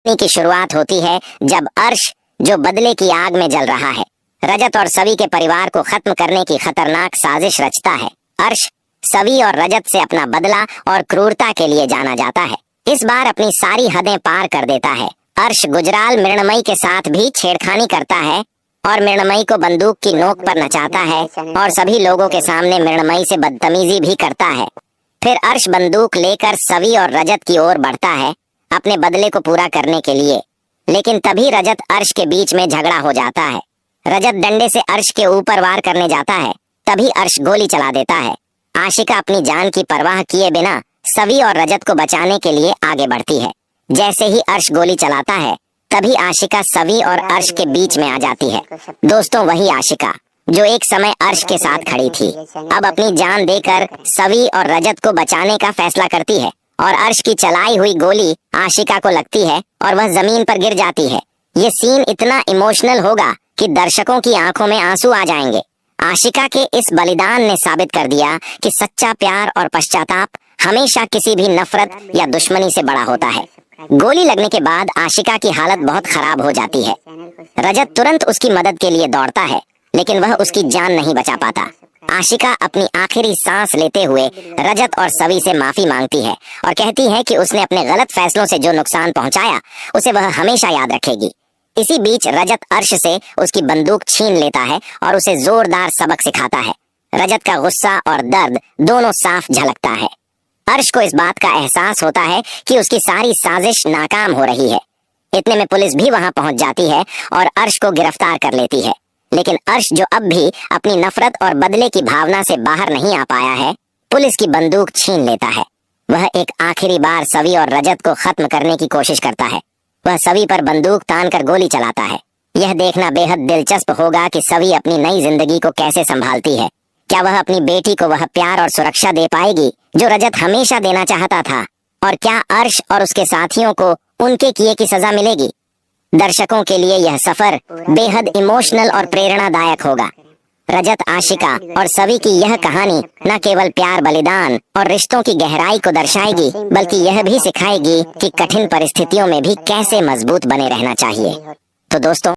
की शुरुआत होती है जब अर्श, जो बदले की आग में जल रहा है, रजत और सवी के परिवार को खत्म करने की खतरनाक साजिश रचता है। अर्श सवी और रजत से अपना बदला और क्रूरता के लिए जाना जाता है। इस बार अपनी सारी हदें पार कर देता है। अर्श गुजराल मृणमयी के साथ भी छेड़खानी करता है और मृणमयी को बंदूक की नोक पर नचाता है और सभी लोगों के सामने मृणमयी से बदतमीजी भी करता है। फिर अर्श बंदूक लेकर सवी और रजत की ओर बढ़ता है अपने बदले को पूरा करने के लिए, लेकिन तभी रजत अर्श के बीच में झगड़ा हो जाता है। रजत डंडे से अर्श के ऊपर वार करने जाता है, तभी अर्श गोली चला देता है। आशिका अपनी जान की परवाह किए बिना सवी और रजत को बचाने के लिए आगे बढ़ती है। जैसे ही अर्श गोली चलाता है, तभी आशिका सवी और अर्श के बीच में आ जाती है। दोस्तों, वही आशिका जो एक समय अर्श के साथ खड़ी थी, अब अपनी जान देकर सवी और रजत को बचाने का फैसला करती है और अर्श की चलाई हुई गोली आशिका को लगती है और वह जमीन पर गिर जाती है। ये सीन इतना इमोशनल होगा कि दर्शकों की आंखों में आंसू आ जाएंगे। आशिका के इस बलिदान ने साबित कर दिया कि सच्चा प्यार और पश्चाताप हमेशा किसी भी नफरत या दुश्मनी से बड़ा होता है। गोली लगने के बाद आशिका की हालत बहुत खराब हो जाती है। रजत तुरंत उसकी मदद के लिए दौड़ता है, लेकिन वह उसकी जान नहीं बचा पाता। आशिका अपनी आखिरी सांस लेते हुए रजत और सवी से माफी मांगती है और कहती है कि उसने अपने गलत फैसलों से जो नुकसान पहुंचाया उसे वह हमेशा याद रखेगी। इसी बीच रजत अर्श से उसकी बंदूक छीन लेता है और उसे जोरदार सबक सिखाता है। रजत का गुस्सा और दर्द दोनों साफ झलकता है। अर्श को इस बात का एहसास होता है कि उसकी सारी साजिश नाकाम हो रही है। इतने में पुलिस भी वहां पहुंच जाती है और अर्श को गिरफ्तार कर लेती है। लेकिन अर्श, जो अब भी अपनी नफरत और बदले की भावना से बाहर नहीं आ पाया है, पुलिस की बंदूक छीन लेता है। वह एक आखिरी बार सवी और रजत को खत्म करने की कोशिश करता है। वह सवी पर बंदूक तानकर गोली चलाता है। यह देखना बेहद दिलचस्प होगा कि सवी अपनी नई जिंदगी को कैसे संभालती है। क्या वह अपनी बेटी को वह प्यार और सुरक्षा दे पाएगी जो रजत हमेशा देना चाहता था? और क्या अर्श और उसके साथियों को उनके किए की सजा मिलेगी? दर्शकों के लिए यह सफर बेहद इमोशनल और प्रेरणादायक होगा। रजत, आशिका और सवी की यह कहानी न केवल प्यार, बलिदान और रिश्तों की गहराई को दर्शाएगी, बल्कि यह भी सिखाएगी कि कठिन परिस्थितियों में भी कैसे मजबूत बने रहना चाहिए। तो दोस्तों,